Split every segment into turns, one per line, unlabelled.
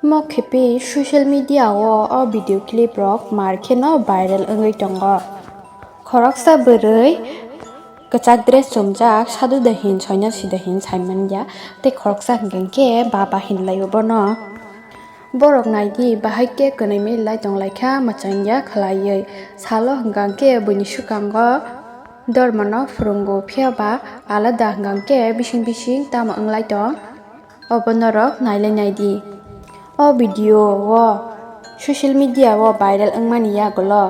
mangphili social media o video clip rok markheno viral ongoi tongo khoroksa bwrwi kwchak dress chopjak sadhu dahin Sainashi dahin saimanya tei khoroksa hingkhe baba hinlaio bono borok naidi bahai ke kwnai lai tonglaikha machangya khlaiui salo hingkhe buini sukango dormano phurungo phiaba alada hingkhe bising tamo onglai tong obonorok nailai naidi o video o social media o viral ongmani yagulo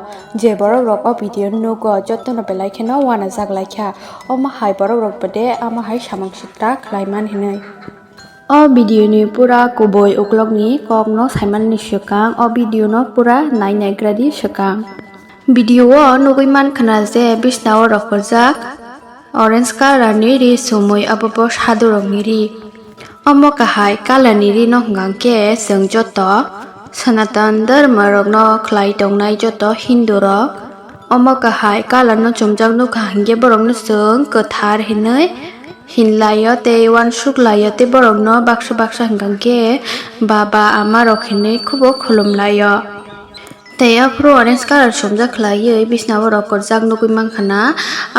je borok rok o video nugo jotono belai kheno wana jaglaikha omo hai borok rok bode amo hai samang sitra khlaiman hinui o video ni pura kuboi uklok ni kok no saiman ni swkang o video no pura nainai gradi swkang video o nugui mankhana je bisnao rok porjak orange color ni ri sumui abobo sadhu rok ni ri omo kahai color ni ri no hingkhe jeng joto sanatan dharma rok no khlai tongnai joto hindu rok omo kahai color no chopjak nukha hingkhe borok no jeng kwthar hinui hinlaio tei wan suklaio tei borok no baksa hingkhe baba ama rok hinui khubo khulumlaio tei afro orange color chopjak khlaiui bisnao rok korjak nugui mankhana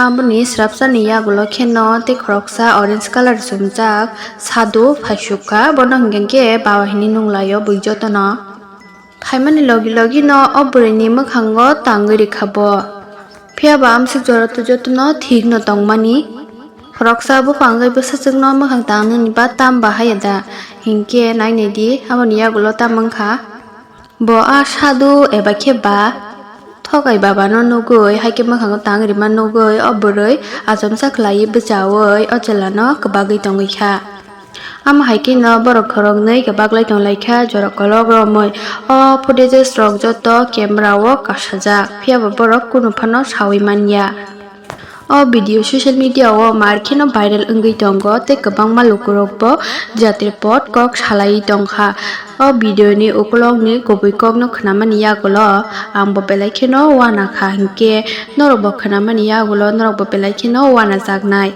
aboni srapsani yagulo kheno tei khoroksa orange color chopjak sadhu phaisukha bono hingkhe baba hinui nunglaio bui jotono phaimani logi no o bwrwi ni mwkhango tangui rikha phiaba amsuk jora jotono thik no tongmani khoroksa bupha ongoi bwsachuk no mwkhang tangnani ba tam bahayada hingkhe nainai di aboni yagulo tam wngkha bo a sadhu eba khe ba thokai baba no nugui haike mwkhango tangri ma nugui o bwrwi achomsa khlaiui bwchaui o chela no kwbagui tongwikha amo haike no borok khorognui kwbaglai tonglaikha jora kolog romoi o footages rok joto camera o kasajak phiaba borok kuno phano saui manya o video social media o markheno viral ongoi tongo tei kwbangma lukurok bo jatir pot kok salai tongkha o video ni ukolog ni kubui kok no khnamani yagulo angbo belai kheno wana kha hingkhe norok bo khnamani yagulo norok bo belai kheno wana jaknai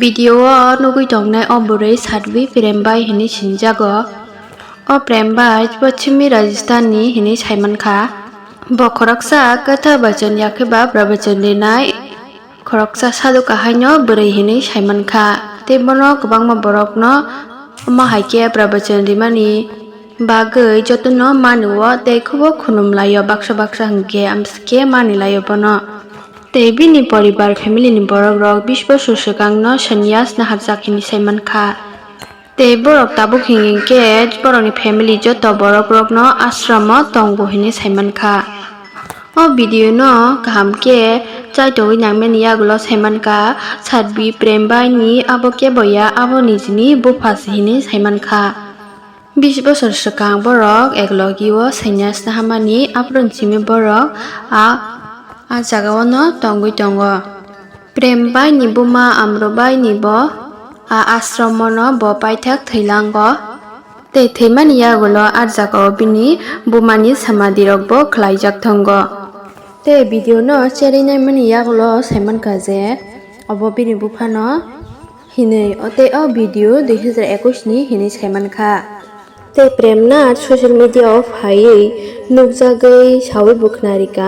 video o nugui tongnai o bwrwi sadhvi prembai hinui sinjago o prembai poschimi Rajasthan ni hinui saimankha bo khoroksa katha bachon yakheba pravachan linai khoroksa sadhu kahai no bwrwi hinui saimankha tei bono kwbangma borok no omo haike pravachan rimani bagui jotono manuo tei khubo khunumlaio baksa hingkhe amsikhe manilaio bono tei bini poribar family ni borok rok 20 bochor swkang no sannyas nahakjak hinui saimankha tei borok tabuk hingkhe borokni family joto borok rok no ashram o tongo hinui saimankha o video no kaham khe chaitogui nangmani yagulo saimankha sadhvi prembai ni abo keboya abo nijini bupha hinui saimankha 20 bochor swkang borok eklogi o sannyas nahamani apron chimi borok a jagao no tongui tongo prembai ni buma amrobai ni bo a ashram no bo paithak thailango tei theimani yagulo a jagao bini bumani samadhi rok bo khlaijak tongo tei video no cherei naimani yagulo saimankha je obo bini bupha no hinui tei o video 2021 ni hinui saimankha tei premnath social media o phaiui nukjagui saui bukhnarika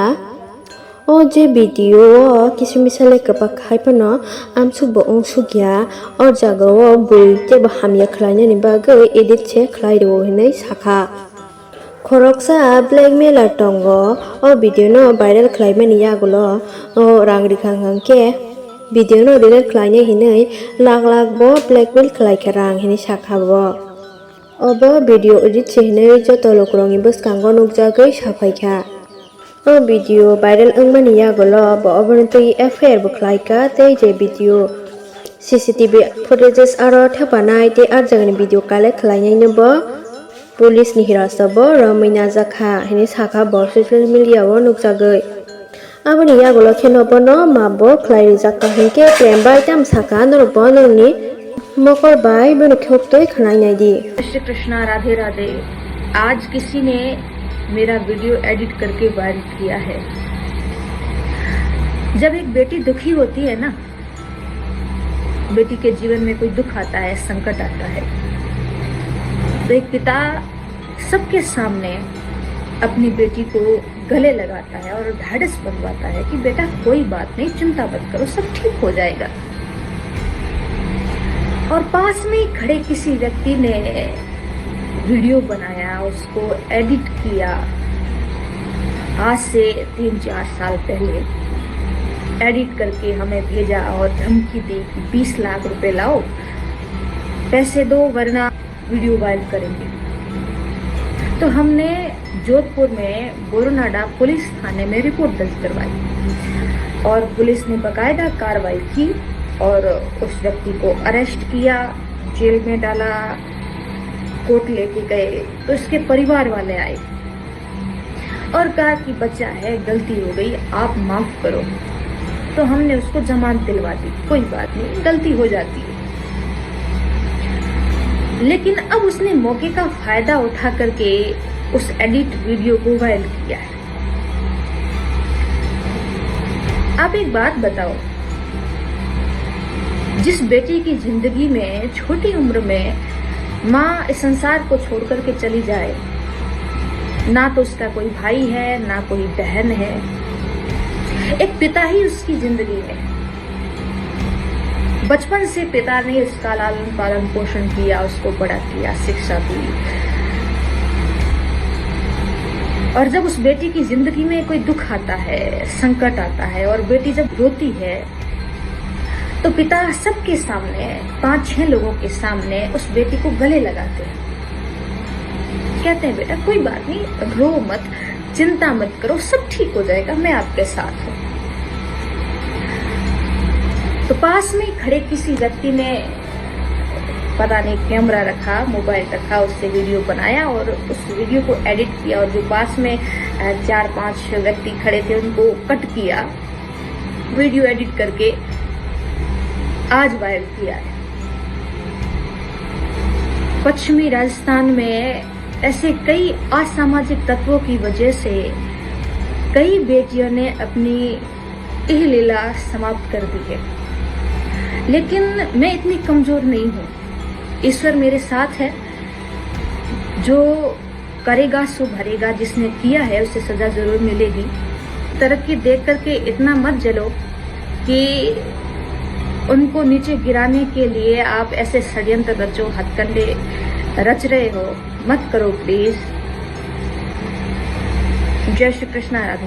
o je video o kisumisa kwbak haifano amsuk bo ongsugya o jagao bui tebo hamya khlainani bagui edit se khlairo hinui sakha khoroksa blackmailer tongo o video no viral khlaimani yagulo o rang rikhang hangkhe video no delete khlainai hinui lakh bo blackmail khlaikha rang hinui sakha bo obo video edit se hinui joto lokrokni bwskango nukjagui safaikha o video viral ongmani yagulo bo oboni tui FIR bo khlaika tei je video CCTV footages aro thepanai tei ar jagani video collect khlainai no bo police ni hirasa bo romoi najakha hinui sakha bo social media o nukjagui aboni yagulo kheno bono mabo khlai rijak hingkhe prembai tam sakha norok bo norni Makar by बनो खोक्तोय खनाई नहीं दी।
श्री कृष्णा राधे राधे। आज किसी ने मेरा video edit करके viral किया है। जब एक बेटी दुखी होती है ना, बेटी के जीवन में कोई दुख आता है, संकट आता है, तो एक पिता सबके सामने अपनी बेटी को गले लगाता है और ढाढ़स बंधवाता है कि बेटा कोई बात नहीं, चिंता मत करो, सब ठीक हो जाएगा। और पास में ही खड़े किसी व्यक्ति ने वीडियो बनाया, उसको एडिट किया, आज से 3-4 साल पहले एडिट करके हमें भेजा और धमकी दी कि 20 लाख रुपए लाओ, पैसे दो वरना वीडियो वायरल करेंगे। तो हमने जोधपुर में बोरनाडा पुलिस थाने में रिपोर्ट दर्ज करवाई और पुलिस ने बाकायदा कार्रवाई की और उस व्यक्ति को अरेस्ट किया, जेल में डाला, कोर्ट लेके गए। तो इसके परिवार वाले आए और कहा कि बच्चा है, गलती हो गई, आप माफ करो। तो हमने उसको जमानत दिलवा दी, कोई बात नहीं, गलती हो जाती है। लेकिन अब उसने मौके का फायदा उठा करके उस एडिट वीडियो को वायरल किया है। आप एक बात बताओ, जिस बेटी की जिंदगी में छोटी उम्र में माँ इस संसार को छोड़ करके चली जाए, ना तो उसका कोई भाई है ना कोई बहन है, एक पिता ही उसकी जिंदगी में, बचपन से पिता ने उसका लालन पालन पोषण किया, उसको बड़ा किया, शिक्षा दी। और जब उस बेटी की जिंदगी में कोई दुख आता है, संकट आता है और बेटी जब रोती है तो पिता सबके सामने, 5-6 लोगों के सामने उस बेटी को गले लगाते हैं, कहते हैं बेटा कोई बात नहीं, रो मत, चिंता मत करो, सब ठीक हो जाएगा, मैं आपके साथ हूं। तो पास में खड़े किसी व्यक्ति ने पता नहीं कैमरा रखा, मोबाइल रखा, उससे वीडियो बनाया और उस वीडियो को एडिट किया और जो पास में 4-5 व्यक्ति खड़े थे उनको कट किया, वीडियो एडिट करके आज वायरल किया है। पश्चिमी राजस्थान में ऐसे कई असामाजिक तत्वों की वजह से कई बेटियों ने अपनी यह लीला समाप्त कर दी है। लेकिन मैं इतनी कमजोर नहीं हूँ, ईश्वर मेरे साथ है, जो करेगा सो भरेगा, जिसने किया है उसे सजा जरूर मिलेगी। तरक्की देख करके इतना मत जलो कि उनको नीचे गिराने के लिए आप ऐसे षड्यंत्र रचो, हथकंडे रच रहे हो, मत करो प्लीज। जय श्री कृष्ण। राधे।